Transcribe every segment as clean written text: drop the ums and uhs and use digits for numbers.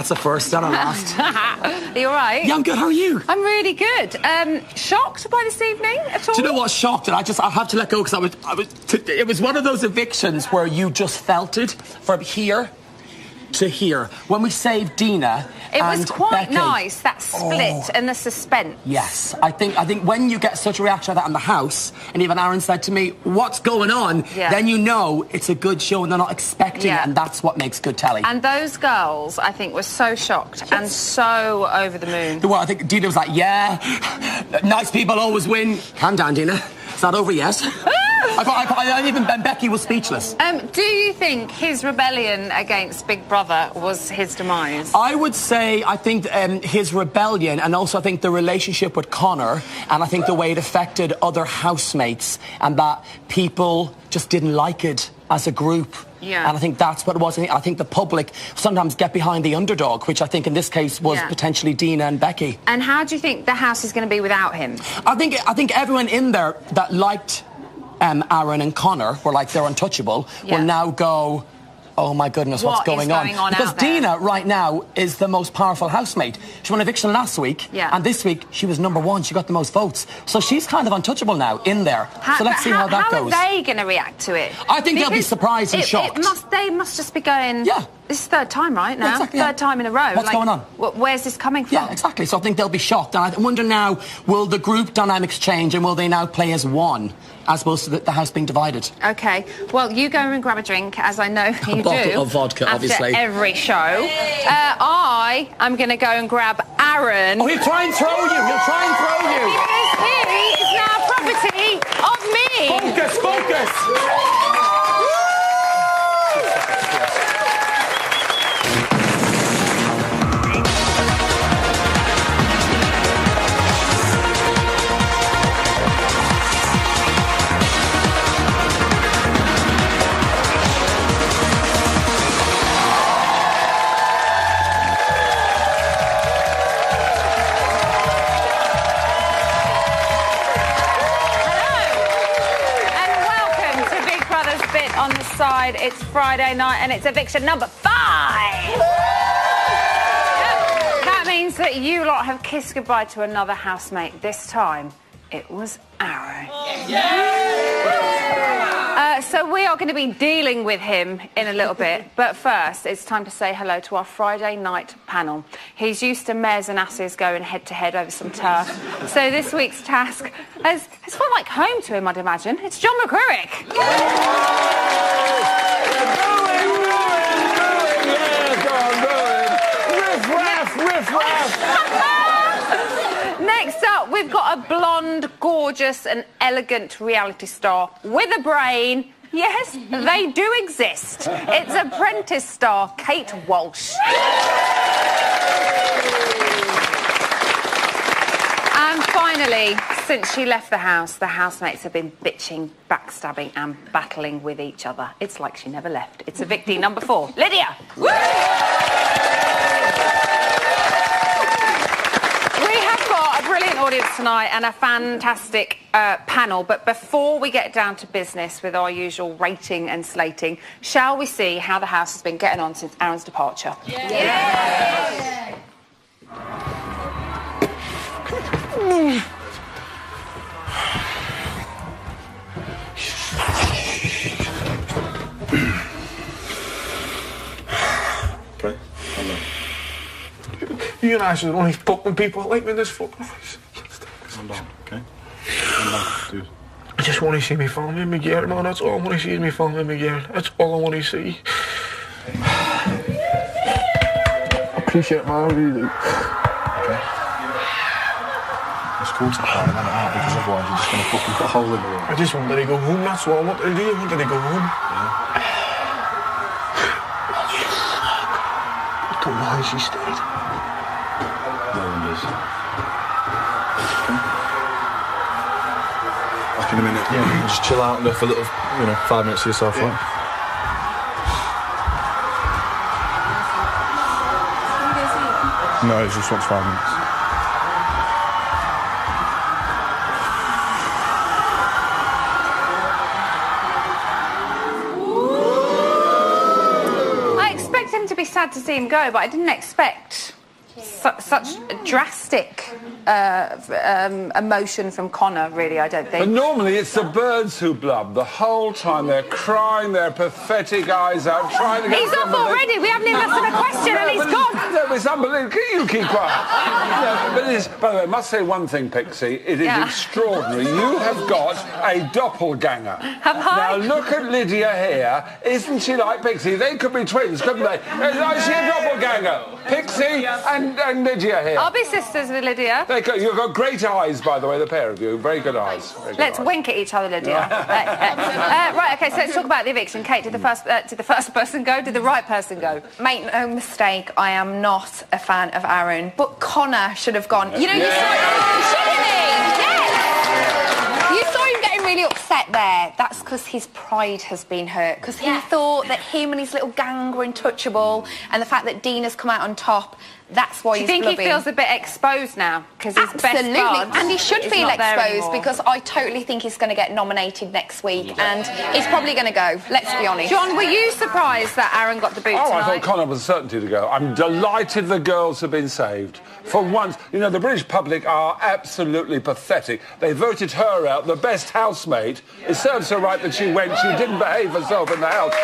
that's a first, not a last. Are you all right? Yeah, I'm good. How are you? I'm really good. Shocked by this evening at all? Do you know what? Shocked. And I have to let go because it was one of those evictions where you just felt it from here to here. When we saved Dina, it was quite Becky, nice, that split and the suspense. Yes, I think when you get such a reaction like that in the house, and even Aaron said to me, "What's going on?" Then you know it's a good show and they're not expecting it, and that's what makes good telly. And those girls, I think, were so shocked and so over the moon. Well, I think Dina was like, "Yeah, nice people always win." Calm down, Dina. It's not over yet. Even Becky was speechless. Do you think his rebellion against Big Brother was his demise? I would say, I think his rebellion, and also I think the relationship with Connor, and I think the way it affected other housemates, and that people just didn't like it as a group. Yeah. And I think that's what it was. I think the public sometimes get behind the underdog, which I think in this case was potentially Dina and Becky. And how do you think the house is going to be without him? I think everyone in there that liked Aaron and Connor were like they're untouchable, will now go, oh my goodness, what's going on? Because Dina right now is the most powerful housemate. She won eviction last week, and this week she was #1. She got the most votes, so she's kind of untouchable now in there. So let's see how that goes. How are they going to react to it? I think they'll be surprised and shocked. They must just be going, this is third time, right, now? Exactly, third time in a row. What's going on? Where's this coming from? Yeah, exactly. So I think they'll be shocked. And I wonder now, will the group dynamics change and will they now play as one, as opposed to the house being divided? OK. Well, you go and grab a drink, as I know you do. A bottle of vodka, obviously. After every show. I am going to go and grab Aaron. Oh, he'll try and throw you. He'll try and throw you. Because he is now property of me. Focus, focus. On the side, it's Friday night and it's eviction number 5. That means that you lot have kissed goodbye to another housemate. This time, it was Aaron. So we are going to be dealing with him in a little bit, but first it's time to say hello to our Friday night panel. He's used to mares and asses going head-to-head over some turf, so this week's task has felt like home to him, I'd imagine. It's John McCririck. Next up, we've got a blonde, gorgeous and elegant reality star with a brain. Yes, they do exist. It's Apprentice star Kate Walsh. And finally, since she left the house, the housemates have been bitching, backstabbing and battling with each other. It's like she never left. It's evictee number 4, Lydia. Woo! Brilliant audience tonight and a fantastic panel, but before we get down to business with our usual rating and slating, shall we see how the house has been getting on since Aaron's departure? Yeah. Okay. You guys are the only fucking people like me in this fucking place. Calm down, okay? Calm down, dude. I just want to see me family in my gear, man. That's all I want to see is me family in my gear. That's all I want to see. I appreciate it, man. I really do. Okay. It's cool to cry that out because otherwise you're just going to fucking put a hole in the wall. I just wanted to go home. That's what I wanted to do. I wanted to go home. Yeah. I don't know how she stayed. No one does. Okay. Back in a minute. Yeah. Just chill out and for a little, 5 minutes to yourself, right? No, it just wants 5 minutes. sad to see him go, but I didn't expect such a drastic emotion from Connor, really, I don't think. But normally it's the birds who blub. The whole time they're crying their pathetic eyes out, trying to get He's off already. We haven't even asked him a question and he's gone. No, it's unbelievable. You keep quiet. By the way, I must say one thing, Pixie. It is extraordinary. You have got a doppelganger. Have I? Now, look at Lydia here. Isn't she like Pixie? They could be twins, couldn't they? Is she a doppelganger? Pixie and Lydia here. I'll be sisters with Lydia. You've got great eyes, by the way, the pair of you. Very good eyes. Let's wink at each other, Lydia. Right, OK, so let's talk about the eviction. Kate, did the first person go? Did the right person go? Make no mistake, I am not a fan of Aaron, but Connor should have gone. You know, you saw him getting really upset there. That's because his pride has been hurt, because he thought that him and his little gang were untouchable, and the fact that Dina's come out on top, that's why he's blubbing. Do you think he feels a bit exposed now? Because his best bud and he should feel exposed, because I totally think he's going to get nominated next week, and he's probably going to go, let's be honest. John, were you surprised that Aaron got the boot tonight? I thought Connor was a certainty to go. I'm delighted the girls have been saved. For once, you know, the British public are absolutely pathetic. They voted her out, the best housemate. It serves her right that she went. She didn't behave herself in the house.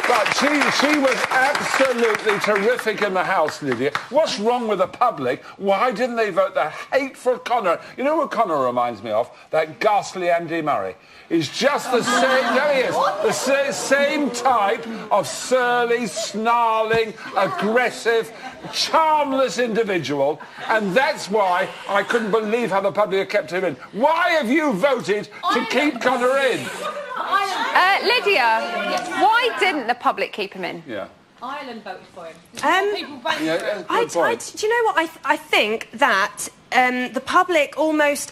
But she was absolutely terrific in the house, Lydia. What's wrong with the public? Why didn't they vote the hateful Connor? You know what Connor reminds me of? That ghastly Andy Murray. He's just the same, there he is, the same type of surly, snarling, aggressive, charmless individual, and that's why I couldn't believe how the public kept him in. Why have you voted to keep Connor in? Lydia, why didn't the public keep him in? Yeah. Ireland voted for him. Do you know what? I think that the public almost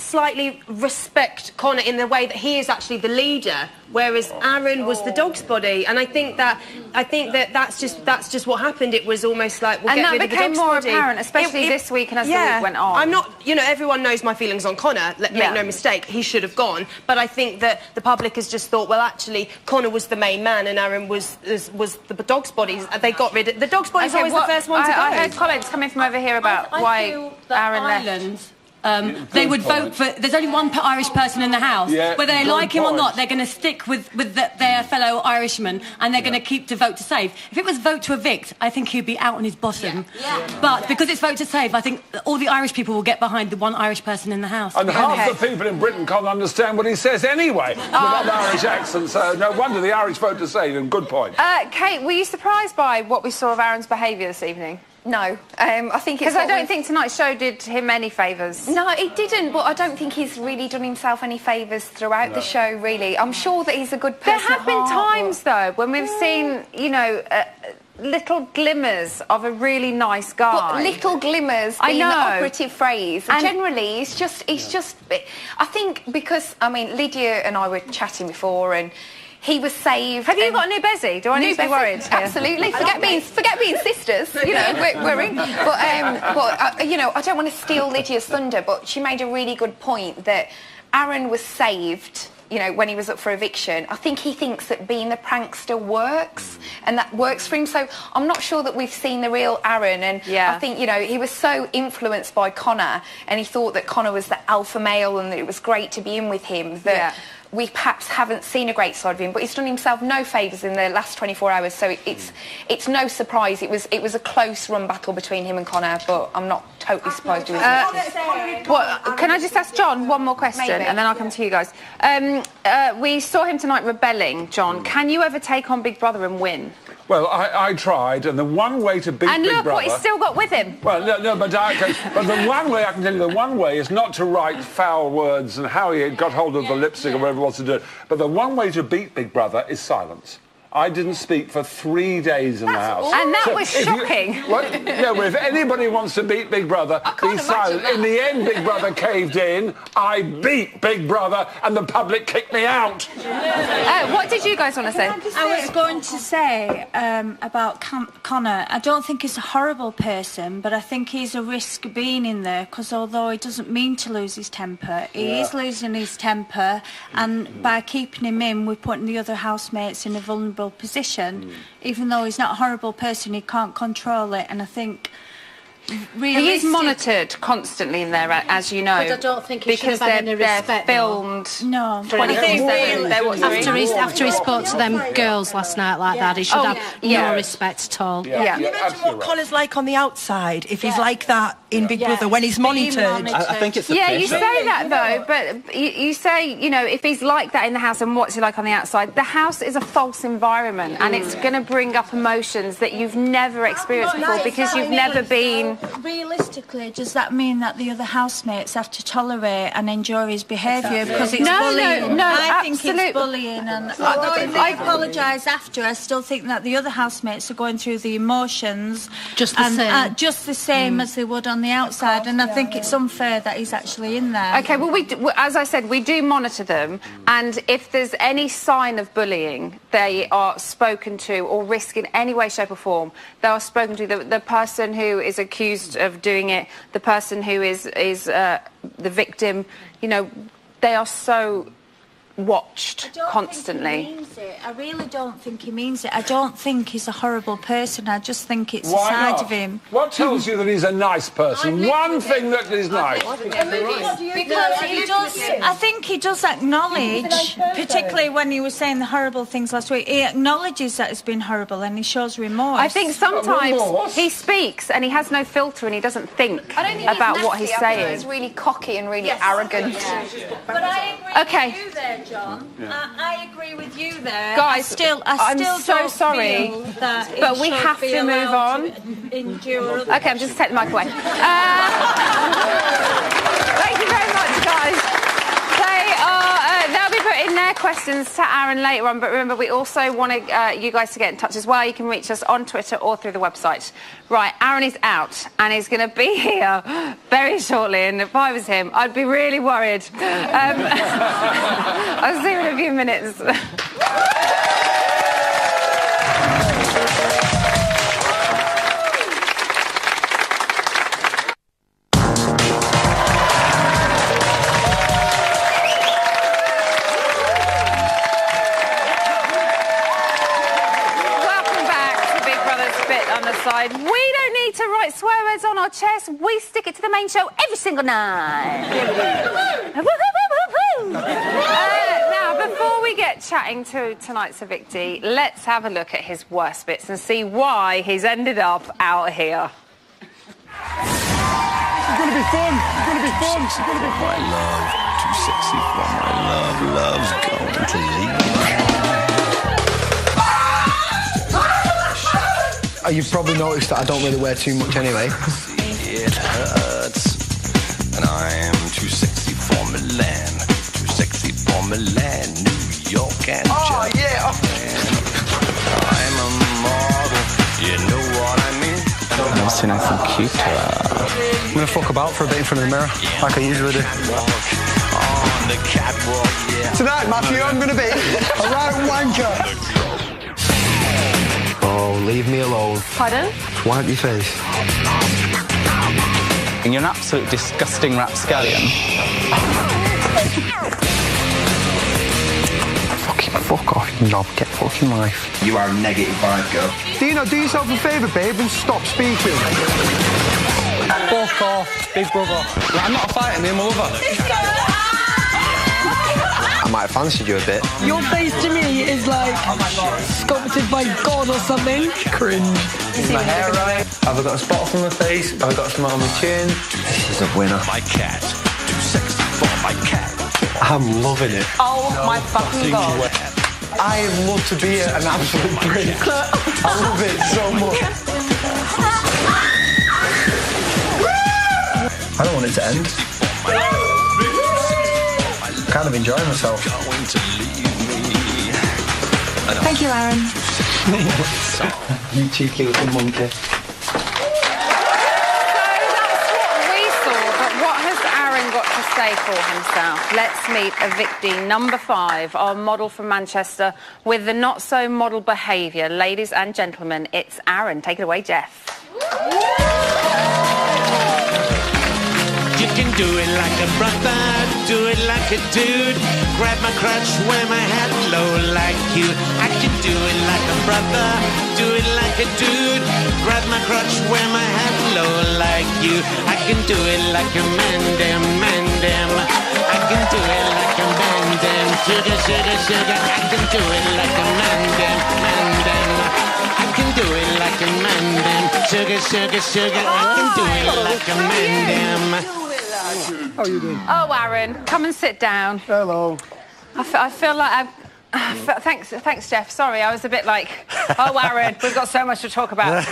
slightly respect Connor in the way that he is actually the leader, whereas Aaron was the dog's body, and I think that's just what happened. It was almost like we'll get rid of the dog's body. And that became more apparent, especially this week and as the week went on. I'm not, you know, everyone knows my feelings on Connor. Make no mistake, he should have gone. But I think that the public has just thought, well, actually, Connor was the main man and Aaron was the dog's body. They got rid of the dog's body. Always the first one to go. I heard comments coming from over here about why Aaron left. They would vote for... There's only one Irish person in the House. Yeah, whether they like him or not, they're going to stick with their fellow Irishman, and they're going to keep to vote to save. If it was vote to evict, I think he'd be out on his bottom. But because it's vote to save, I think all the Irish people will get behind the one Irish person in the House. And half the people in Britain can't understand what he says anyway, with that Irish accent, so no wonder the Irish vote to save him. Good point. Kate, were you surprised by what we saw of Aaron's behaviour this evening? No, I think it's... Because I don't think tonight's show did him any favours. No, it didn't, but I don't think he's really done himself any favours throughout the show, really. I'm sure that he's a good person. There have been times, though, when we've seen, you know, little glimmers of a really nice guy. But little glimmers being the operative phrase. And generally, it's just... I think because, I mean, Lydia and I were chatting before, and... He was saved. Have you got a new Bezzy? Do I need to be worried? Absolutely. Forget being sisters. You know, we're in. But you know, I don't want to steal Lydia's thunder, but she made a really good point that Aaron was saved, you know, when he was up for eviction. I think he thinks that being the prankster works, and that works for him. So I'm not sure that we've seen the real Aaron. And I think, you know, he was so influenced by Connor, and he thought that Connor was the alpha male and that it was great to be in with him, that we perhaps haven't seen a great side of him, but he's done himself no favours in the last 24 hours, so it's no surprise. It was a close run battle between him and Connor, but I'm not totally surprised with his Can I just ask John one more question, and then I'll come to you guys. We saw him tonight rebelling, John. Can you ever take on Big Brother and win? Well, I tried, and the one way to beat Big Brother... And look what he's still got with him. Well, no, but the one way, I can tell you, the one way is not to write foul words and how he got hold of the lipstick or whatever he wants to do. But the one way to beat Big Brother is silence. I didn't speak for 3 days in the house. And that was shocking. If anybody wants to beat Big Brother, be silent. In the end, Big Brother caved in. I beat Big Brother, and the public kicked me out. What did you guys want to say? I was going to say about Connor, I don't think he's a horrible person, but I think he's a risk being in there, because although he doesn't mean to lose his temper, he is losing his temper, and by keeping him in, we're putting the other housemates in a vulnerable control position. Even though he's not a horrible person, he can't control it, and I think... He is monitored constantly in there, as you know. But I don't think he should have had any respect. They're filmed. No. 24/7. After he spoke to them girls last night like that, he should have no respect at all. Can you imagine what Connor's like on the outside if he's like that in Big Brother when he's monitored? I think it's a you say that though, but you say, you know, if he's like that in the house and what's he like on the outside, the house is a false environment and it's going to bring up emotions that you've never experienced before because you've never been... Realistically, does that mean that the other housemates have to tolerate and enjoy his behaviour because it's bullying? No, I think it's bullying, and although if I apologise after, I still think that the other housemates are going through the emotions just the same as they would on the outside, and I think it's unfair that he's actually in there. Okay, well, as I said, we do monitor them, and if there's any sign of bullying, they are spoken to, or risk in any way, shape or form, they are spoken to. The person who is accused of doing it, the person who is the victim, you know, they are so watched constantly. I really don't think he means it. I don't think he's a horrible person. I just think it's a side of him. What tells you that he's a nice person? One thing that is nice. Because he does. I think he does acknowledge, particularly when he was saying the horrible things last week, he acknowledges that it's been horrible and he shows remorse. I think sometimes he speaks and he has no filter and he doesn't think about what he's saying. He's really cocky and really arrogant. But I agree with you there, John. I agree with you there. Guys, I'm so sorry, but we have to move on. Okay, I'm just taking the mic away. Thank you very much, guys. They'll be putting their questions to Aaron later on, but remember, we also want you guys to get in touch as well. You can reach us on Twitter or through the website. Right, Aaron is out, and he's going to be here very shortly, and if I was him, I'd be really worried. I'll see you in a few minutes. We don't need to write swear words on our chest. We stick it to the main show every single night. Now, before we get chatting to tonight's evictee, let's have a look at his worst bits and see why he's ended up out here. It's going to be fun. It's going to be fun. It's going to be fun. My love, too sexy for my love. Love's going to leave. You've probably noticed that I don't really wear too much anyway. It hurts, and I'm too sexy for Milan, too sexy for Milan, New York and Japan. I'm a model, you know what I mean? I've seen anything cuter. I'm gonna fuck about for a bit in front of the mirror, like I usually do. On the catwalk, yeah. Tonight, Matthew, I'm gonna be a right wanker. Oh, leave me alone. Pardon? Wipe your face. And you're an absolute disgusting rapscallion. Fucking fuck off, you knob. Get fucking life. You are a negative vibe, girl. Dino, do yourself a favour, babe, and stop speaking. Fuck off, big brother. I'm not a fighter, me and my lover. I might have fancied you a bit. Your face to me is like sculpted by God or something. Cringe. Is my hair right? Have I got a spot on my face? Have I got some on my chin? This is a winner. My cat, too sexy for my cat. I'm loving it. Oh my fucking God. I love to be an absolute prick. I love it so much. I don't want it to end. Kind of enjoying myself. Thank you, Aaron. You cheeky little monkey. So that's what we saw, but what has Aaron got to say for himself? Let's meet evictee number 5, our model from Manchester, with the not-so-model behaviour. Ladies and gentlemen, it's Aaron. Take it away, Jeff. You can do it like a brother, do it like a dude. Grab my crutch, wear my hat low like you. I can do it like a brother, do it like a dude. Grab my crutch, wear my hat low like you. I can do it like a man damn. I can do it like a man damn. Sugar, sugar, sugar. I can do it like a man damn. I can do it like a man damn. Sugar, sugar, sugar. I can do it like a man damn. How are you doing? Oh, Aaron, come and sit down. Hello. I feel like thanks, Jeff. Sorry, I was a bit like, oh, Aaron, we've got so much to talk about.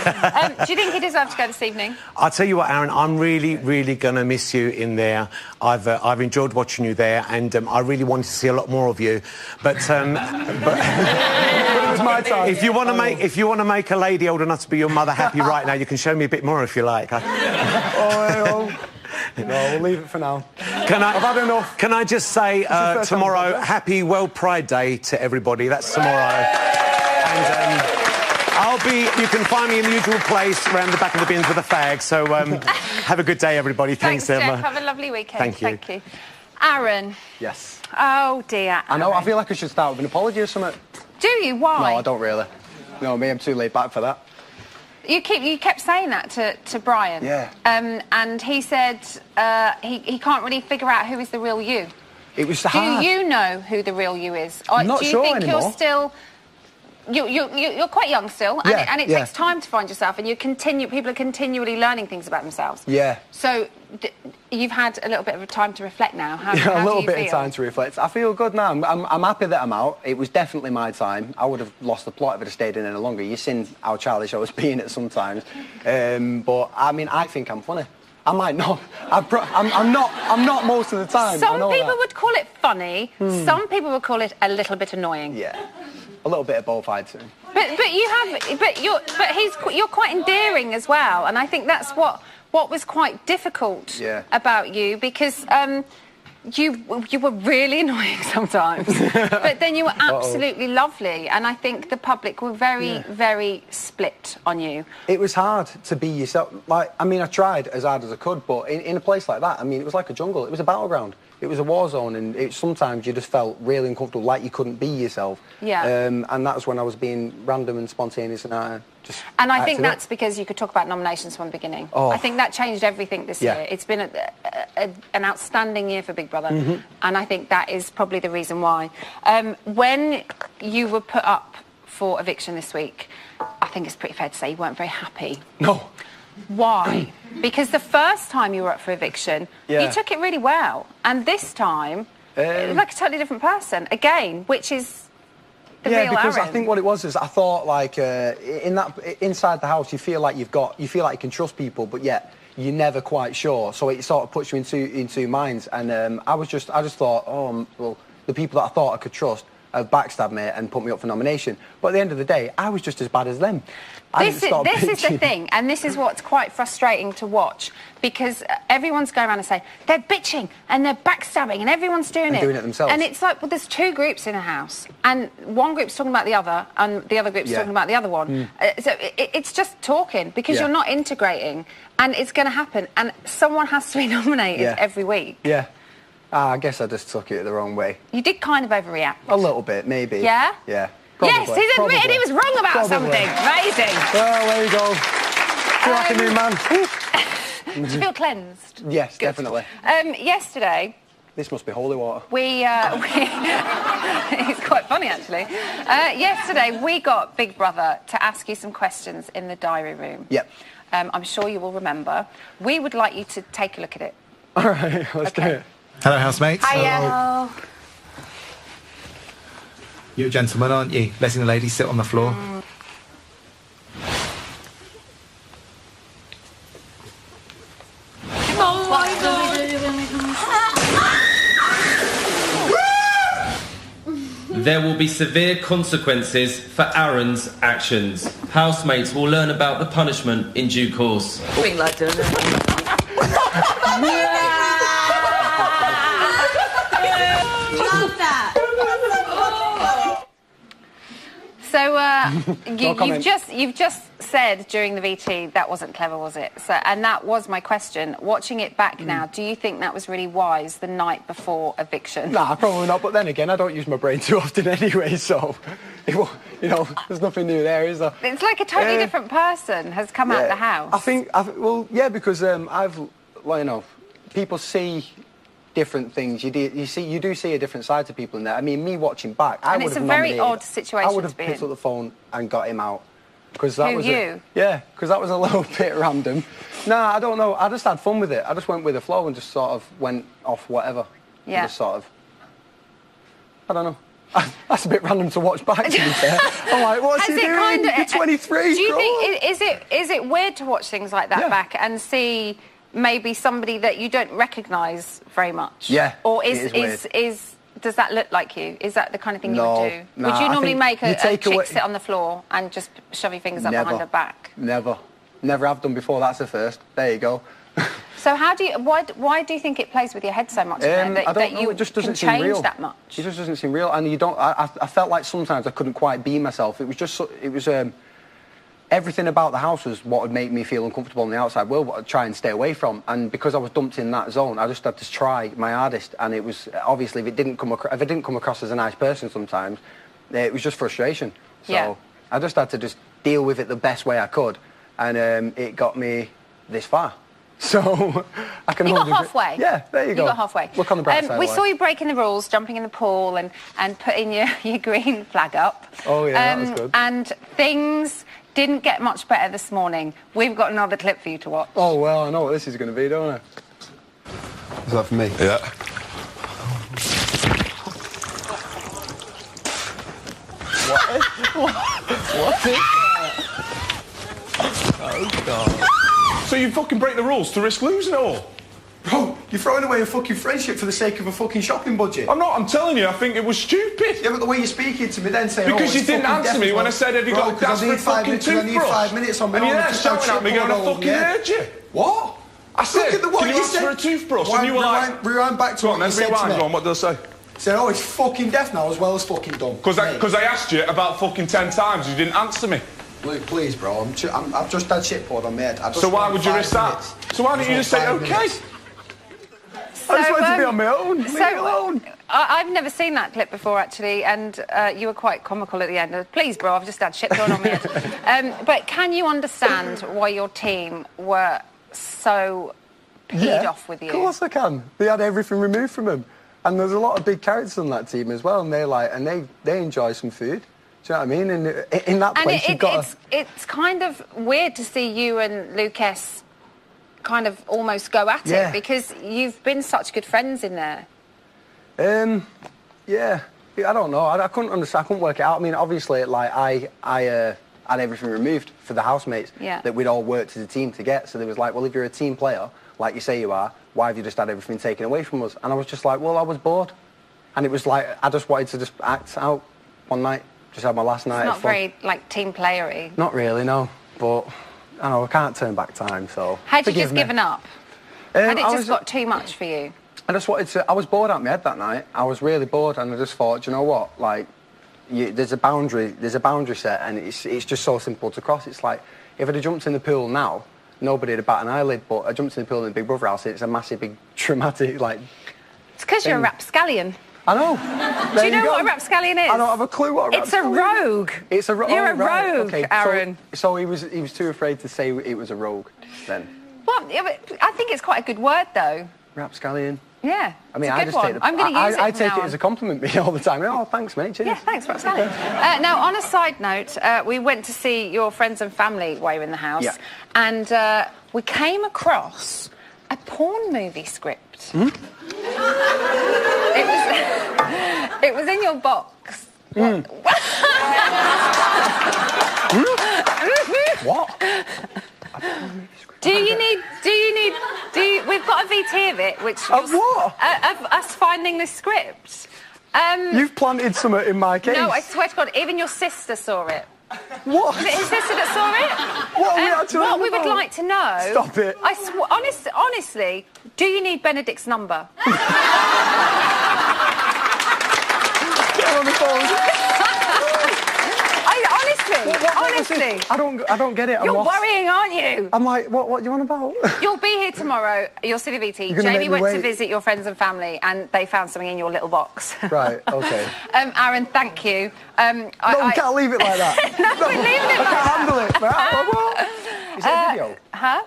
Do you think he deserves to go this evening? I'll tell you what, Aaron, I'm really, really going to miss you in there. I've enjoyed watching you there, and I really wanted to see a lot more of you. But it was my time. If you want to make a lady old enough to be your mother happy right now, you can show me a bit more if you like. No, we'll leave it for now. I've had enough. Can I just say tomorrow, happy World Pride Day to everybody. That's tomorrow. And you can find me in the usual place around the back of the bins with a fag. So have a good day, everybody. Thanks, Emma. Jeff. Have a lovely weekend. Thank you. Thank you. Aaron. Yes. Oh, dear, Aaron. I know, I feel like I should start with an apology or something. Do you? Why? No, I don't really. No, I'm too laid back for that. You kept saying that to Brian. Yeah. And he said he can't really figure out who is the real you. It was hard. Do you know who the real you is? Or I'm not do you sure think anymore. You're still... You're quite young still, and it takes time to find yourself, and people are continually learning things about themselves. Yeah. So you've had a little bit of a time to reflect now. How a do little you bit feel? of time to reflect. I feel good now. I'm happy that I'm out. It was definitely my time. I would have lost the plot if I'd have stayed in any longer. You've seen how childish I was being at sometimes. But I mean, I think I'm funny. I might not. I'm not most of the time. Some people would call it funny. Some people would call it a little bit annoying. Yeah. A little bit of both, I'd say. You're quite endearing as well, and I think that's what was quite difficult about you, because you were really annoying sometimes, but then you were absolutely lovely, and I think the public were very, very split on you. It was hard to be yourself. Like, I mean, I tried as hard as I could, but in a place like that, I mean, it was like a jungle. It was a battleground. It was a war zone, and sometimes you just felt really uncomfortable, like you couldn't be yourself. Yeah. And that was when I was being random and spontaneous, and I think that's because you could talk about nominations from the beginning. Oh. I think that changed everything this year. It's been an outstanding year for Big Brother, and I think that is probably the reason why. When you were put up for eviction this week, I think it's pretty fair to say you weren't very happy. No. Why? Because the first time you were up for eviction, you took it really well. And this time, it was like a totally different person, again, which is the real because Aaron. I think what it was is I thought, like, inside the house, you feel like you can trust people, but yet you're never quite sure. So it sort of puts you in two minds. And I just thought, well, the people that I thought I could trust have backstabbed me and put me up for nomination. But at the end of the day, I was just as bad as them. This is the thing, and this is what's quite frustrating to watch, because everyone's going around and saying they're bitching and they're backstabbing and everyone's doing it themselves. And it's like, well, there's two groups in a house, and one group's talking about the other, and the other group's talking about the other one. So it's just talking, because you're not integrating, and it's going to happen, and someone has to be nominated every week. Yeah. I guess I just took it the wrong way. You did kind of overreact. A little bit, maybe. Yeah? Yeah. Yes, he's admitted he was wrong about something. Amazing. Well, there you go. Feel like a new man. Do you feel cleansed? Yes, definitely. Yesterday... This must be holy water. It's quite funny, actually. Yesterday, we got Big Brother to ask you some questions in the diary room. Yep. I'm sure you will remember. We would like you to take a look at it. All right, let's do it. Hello, housemates. Hiya. You're a gentleman, aren't you? Letting the lady sit on the floor. There will be severe consequences for Aaron's actions. Housemates will learn about the punishment in due course. We like doing So you've just said during the VT that wasn't clever, was it? So, and that was my question. Watching it back now, do you think that was really wise the night before eviction? Nah, probably not. But then again, I don't use my brain too often anyway, so there's nothing new there, is there? It's like a totally different person has come out of the house. I think, because people see different things. You do see a different side to people in there. I mean, me watching back, I would have it's a very odd situation. I would have picked up the phone and got him out because that was because that was a little bit random. Nah, I don't know. I just had fun with it. I just went with the flow and just sort of went off whatever. Yeah. Just sort of. I don't know. That's a bit random to watch back, to be fair. I'm like, what's he doing? You're 23. Do you think is it weird to watch things like that back and see maybe somebody that you don't recognise very much? Yeah. Or does that look like you? Is that the kind of thing you would do? No, would you normally make a chick away... sit on the floor and just shove your fingers up behind her back? Never have done before. That's the first. There you go. So why do you think it plays with your head so much? That you it just doesn't can change seem real. that much? It just doesn't seem real, and you don't. I felt like sometimes I couldn't quite be myself. It was everything about the house was what would make me feel uncomfortable in the outside world, what I'd try and stay away from. And because I was dumped in that zone, I just had to try my hardest. And it was obviously if I didn't come across as a nice person sometimes, it was just frustration. So I just had to just deal with it the best way I could, and it got me this far. So I can. You got halfway. Yeah, there you go. You got halfway. Look on the bright side. We saw you breaking the rules, jumping in the pool, and putting your green flag up. Oh yeah, that was good. And things didn't get much better this morning. We've got another clip for you to watch. Oh well, I know what this is going to be, don't I? Is that for me? Yeah. What is that? Oh God. So you fucking break the rules to risk losing it all? Bro, you're throwing away a fucking friendship for the sake of a fucking shopping budget. I'm not, I'm telling you, I think it was stupid. Yeah, but the way you're speaking to me then saying... Because you didn't answer me when I said, have you got a gas for a fucking toothbrush? I need 5 minutes on my own. And you're there shouting at me going, I fucking heard you. What? I said, look at what can you ask for a toothbrush? And you were like... Rewind back to what you said to me. Go on, what did I say? Said, oh, he's fucking deaf now as well as fucking dumb. Because I asked you about fucking 10 times, you didn't answer me. Luke, please, bro, I've just had shit poured on my head. So why would you risk that? So why didn't you just say, OK? So, I just wanted to be on my own. Leave me alone. I've never seen that clip before, actually, and you were quite comical at the end. Please, bro, I've just had shit thrown on my head. But can you understand why your team were so peed off with you? Of course I can. They had everything removed from them. And there's a lot of big characters on that team as well, and they enjoy some food. Do you know what I mean? And in that place, it's kind of weird to see you and Lucas kind of almost go at it because you've been such good friends in there. Yeah, I don't know. I couldn't understand. I couldn't work it out. I mean, obviously, like I had everything removed for the housemates that we'd all worked as a team to get. So there was like, well, if you're a team player, like you say you are, why have you just had everything taken away from us? And I was just like, well, I was bored, and it was like I just wanted to just act out one night. Just had my last night. It's not very like team playery. Not really, no. But I know I can't turn back time, so. Had you just given up? Had it just got too much for you? I just wanted to. I was bored out of my head that night. I was really bored, and I just thought, you know what? Like, there's a boundary set, and it's just so simple to cross. It's like if I'd have jumped in the pool now, nobody would have bat an eyelid. But I jumped in the pool in the Big Brother house. It's a massive, big, traumatic like. It's because you're a rapscallion. I know. Do you know what a rapscallion is? I don't have a clue what a rapscallion is. It's a rogue. It's a rogue. You're a rogue, okay. Aaron. So he was too afraid to say it was a rogue then. Well, I think it's quite a good word though. Rapscallion. Yeah. I mean, I I'm going to use it. I take it as a compliment me all the time. Oh, thanks, mate. Cheers. Yeah, thanks, rapscallion. Now, on a side note, we went to see your friends and family while you were in the house, and we came across a porn movie script. It was in your box. What? We've got a VT of it, which was of us finding this script. You've planted something in my case. No, I swear to God, even your sister saw it. What? Was it his sister that saw it? What are we actually What we would like to know... Stop it. Honestly, do you need Benedict's number? Get on the phone. Honestly, Honestly. I don't get it. You're worrying, aren't you? I'm like, what do you want about? You'll be here tomorrow. You'll see the VT. You're gonna Jamie make me went to wait. visit your friends and family, and they found something in your little box. Right. Okay. Aaron, thank you. No, we can't leave it like that. No, we're leaving it like that. Is it a video? Huh?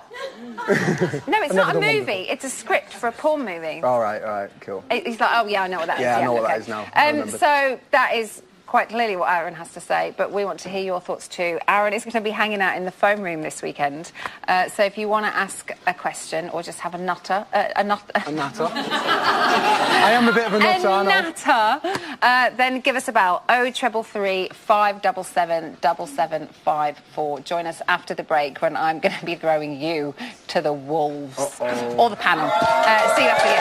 No, it's not a movie. It's a script for a porn movie. All right, cool. He's like, oh, yeah, I know what that is. Yeah, I know what okay. that is now. I remember. So that is quite clearly what Aaron has to say, but we want to hear your thoughts too. Aaron is going to be hanging out in the phone room this weekend, so if you want to ask a question or just have a nutter... A nutter? I am a bit of a nutter, I know. Then give us a bell, 0333 577 7754. Join us after the break when I'm going to be throwing you to the wolves. Or the panel. See you after the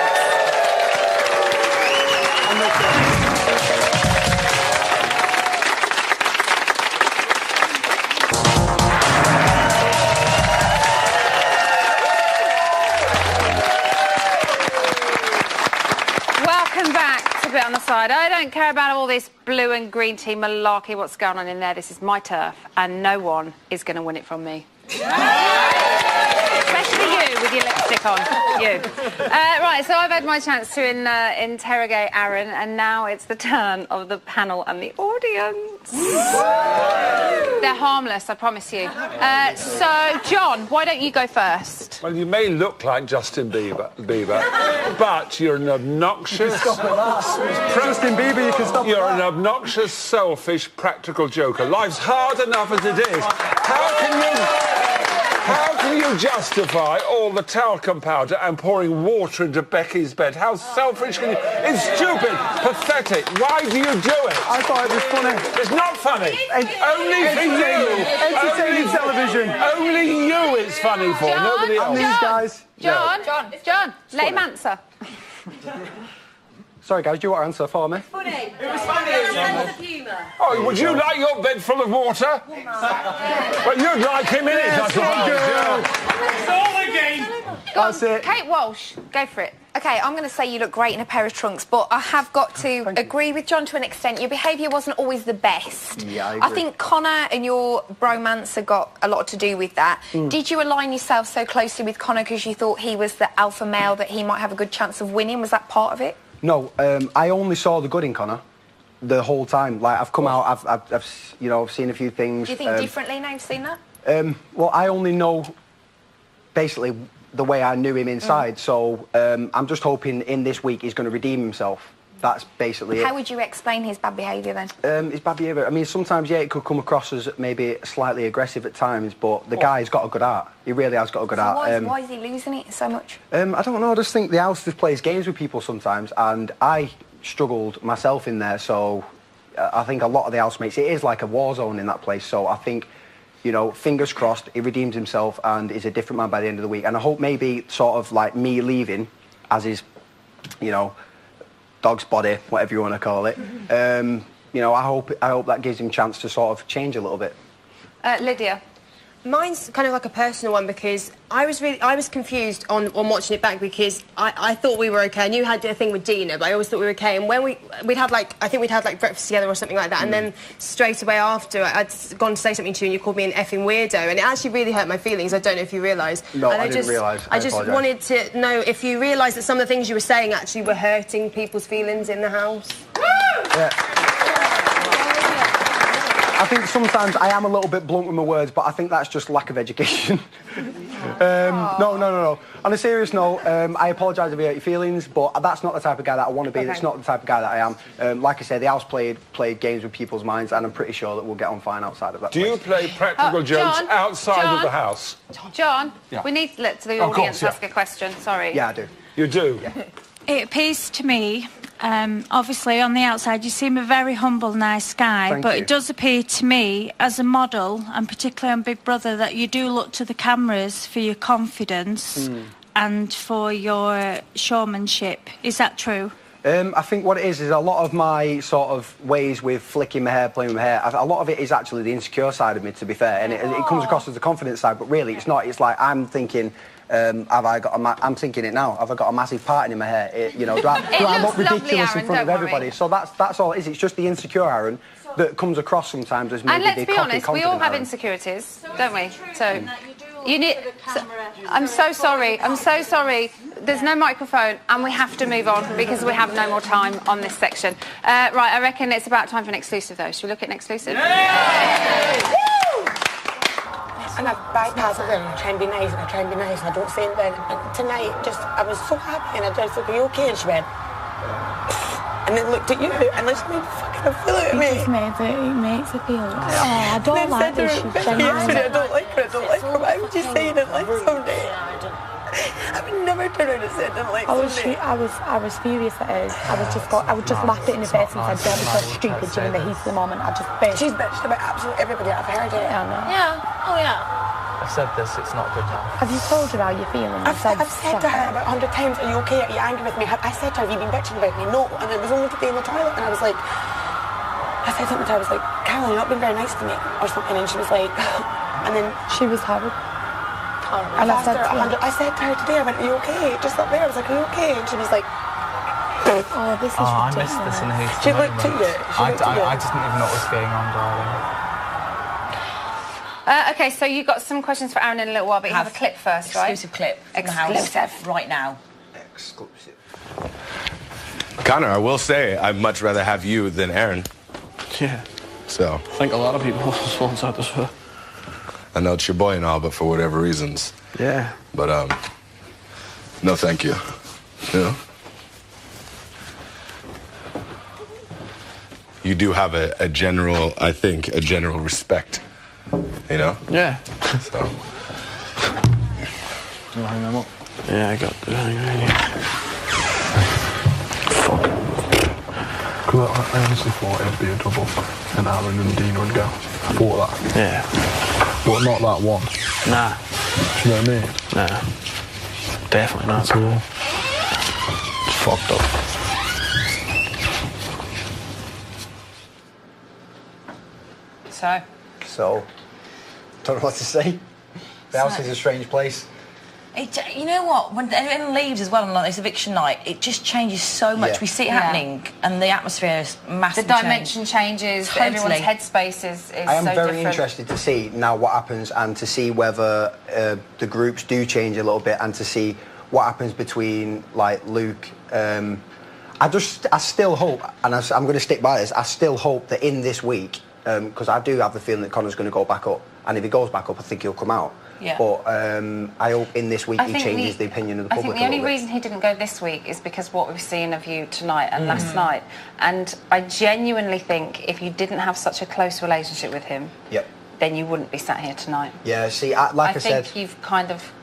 bit on the side. I don't care about all this blue and green team malarkey, what's going on in there. This is my turf, and no one is going to win it from me. Especially you with your lipstick on. You. Right, so I've had my chance to interrogate Aaron, and now it's the turn of the panel and the audience. They're harmless, I promise you. So, John, why don't you go first? Well, you may look like Justin Bieber, but you're an obnoxious... Justin Bieber, you can stop You're an obnoxious, selfish, practical joker. Life's hard enough as it is. How can you justify all the talcum powder and pouring water into Becky's bed? How selfish can you... It's stupid, pathetic. Why do you do it? I thought it was funny. It's not funny. Only for you. Entertaining television. Only you it's funny for, nobody else. And these guys. John, let him answer. Sorry, guys, do you want to answer for me? Funny. It was funny. Sense of humour. Oh, would you like your bed full of water? Well, you'd like him in it, I suppose. It's all a game. That's it. Kate Walsh, go for it. OK, I'm going to say you look great in a pair of trunks, but I have got to agree with John to an extent. Your behaviour wasn't always the best. Yeah, I agree. I think Connor and your bromance have got a lot to do with that. Did you align yourself so closely with Connor because you thought he was the alpha male that he might have a good chance of winning? Was that part of it? No, I only saw the good in Connor the whole time. Like, I've come out, I've seen a few things. Do you think differently now you've seen that? Well, I only know basically the way I knew him inside. So I'm just hoping in this week he's going to redeem himself. That's basically it. How would you explain his bad behaviour then? His bad behaviour, I mean, sometimes, yeah, it could come across as maybe slightly aggressive at times, but the guy's got a good heart. He really has got a good heart. Why is he losing it so much? I don't know, I just think the house just plays games with people sometimes, and I struggled myself in there, so I think a lot of the housemates, it is like a war zone in that place, so I think, you know, fingers crossed, he redeems himself and is a different man by the end of the week. And I hope maybe sort of like me leaving as his, you know, dog's body, whatever you want to call it. You know, I hope that gives him a chance to sort of change a little bit. Lydia. Mine's kind of like a personal one because I was confused on watching it back because I thought we were okay. I knew you had a thing with Dina, but I always thought we were okay. And when we'd had like breakfast together or something like that, and then straight away after I'd gone to say something to you and you called me an effing weirdo, and it actually really hurt my feelings. I don't know if you realised. No, I didn't realise. I just wanted to know if you realised that some of the things you were saying actually were hurting people's feelings in the house. Yeah. I think sometimes I am a little bit blunt with my words, but I think that's just lack of education. No. On a serious note, I apologise if you hurt your feelings, but that's not the type of guy that I want to be. That's not the type of guy that I am. Like I said, the house played games with people's minds, and I'm pretty sure that we'll get on fine outside of that. Do you play practical jokes outside of the house? John, we need to let the audience ask a question. Sorry. Yeah, I do. You do? Yeah. It appears to me, obviously on the outside you seem a very humble, nice guy, but it does appear to me as a model, and particularly on Big Brother, that you do look to the cameras for your confidence and for your showmanship. Is that true? I think what it is a lot of my sort of ways with flicking my hair, playing with my hair, a lot of it is actually the insecure side of me, to be fair, and it comes across as the confidence side, but really it's not. It's like I'm thinking... I'm thinking it now. Have I got a massive parting in my hair? You know, do I look ridiculous in front of everybody? So that's all it is. It's just the insecure Aaron that comes across sometimes as maybe and let's they be cocky honest, we confident, all have Aaron. insecurities, don't we? So you need. I'm so sorry. I'm so sorry. There's no microphone, and we have to move on because we have no more time on this section. Right, I reckon it's about time for an exclusive, though. Should we look at an exclusive? And I bypassed them, try and be nice, and I try and be nice, and I don't say anything. And tonight, I was so happy, and I just said, "Are you okay?" And she went, and then looked at you, and just made fucking a fool out of me. It makes her feel. Oh, I don't like this. I don't like her. Why would you say you didn't like somebody? I would never turn around and say I didn't like somebody. I was furious at her. I would just laugh it in her face and say, "Don't be so stupid," during the heat of the moment. I just bitched. She's bitched about absolutely everybody. I've heard it. Yeah, I know. Yeah. Oh yeah. I've said this. It's not good now. Have you told her how you're feeling? I've said to her about 100 times, "Are you okay? Are you angry with me?" I said to her, "Have you been bitching about me?" No. And it was only today in the toilet, and I was like, I said something to her. I was like, "Caroline, you're not being very nice to me," or something, and she was like, and then she was horrible. And I said to her today, I went, "Are you okay?" Just up there, I was like, "Are you okay?" And she was like, "Oh, this is ridiculous." I missed this in the heat. She looked at you. I just didn't even know what was going on, darling. Okay, so you've got some questions for Aaron in a little while, but you have a clip first, right? Exclusive clip from the house right now. Exclusive. Connor, I will say I'd much rather have you than Aaron. Yeah. So. I think a lot of people want that as well. I know it's your boy and all, but for whatever reasons. Yeah. But, no thank you. You know? You do have a general, I think, a general respect. You know? Yeah. So. You hang them up? Yeah, I got the hang. Fuck. Because I honestly thought it'd be a double, and Aaron and Dean would go. I thought that. Yeah. But not that one. Nah. Do you know what I mean? Nah. Definitely not. Cool. It's fucked up. So, don't know what to say. The house is a strange place. You know what? When everyone leaves as well on like this eviction night, it just changes so much. Yeah. We see it happening, and the atmosphere is massively The dimension changes. Totally. Everyone's headspace is I am so very different. interested to see now what happens and to see whether the groups do change a little bit and to see what happens between like Luke. I still hope, and I'm going to stick by this. I still hope that in this week, because I do have the feeling that Connor's going to go back up, and if he goes back up, I think he'll come out. Yeah. But I hope in this week he changes the opinion of the public. I think the only reason he didn't go this week is because what we've seen of you tonight and last night. And I genuinely think if you didn't have such a close relationship with him, then you wouldn't be sat here tonight. Yeah, see, I said... think you've kind of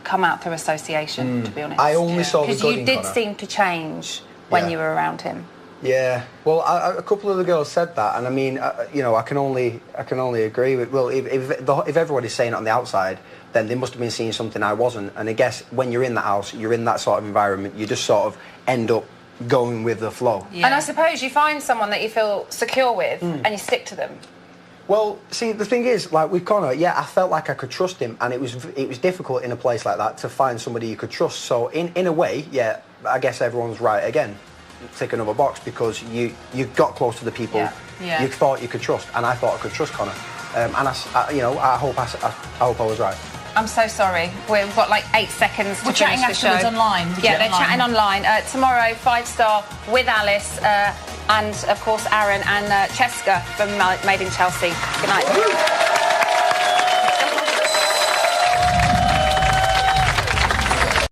come out through association, to be honest. I only saw the good in Because you did Connor. seem to change when you were around him. Yeah, well, a couple of the girls said that, and I mean, you know, I can only agree with. Well, if everybody's saying it on the outside, then they must have been seeing something I wasn't. And I guess when you're in that house, you're in that sort of environment, you just sort of end up going with the flow. Yeah. And I suppose you find someone that you feel secure with, and you stick to them. Well, see, the thing is, like with Connor, yeah, I felt like I could trust him, and it was difficult in a place like that to find somebody you could trust. So in a way, yeah, I guess everyone's right again. Tick another box because you got close to the people you thought you could trust, and I thought I could trust Connor, and I hope I was right. I'm so sorry. We've got like 8 seconds to finish the show. Afterwards online. Yeah, they're chatting online. Tomorrow, 5-star with Alice and of course Aaron and Cheska from Made in Chelsea. Good night.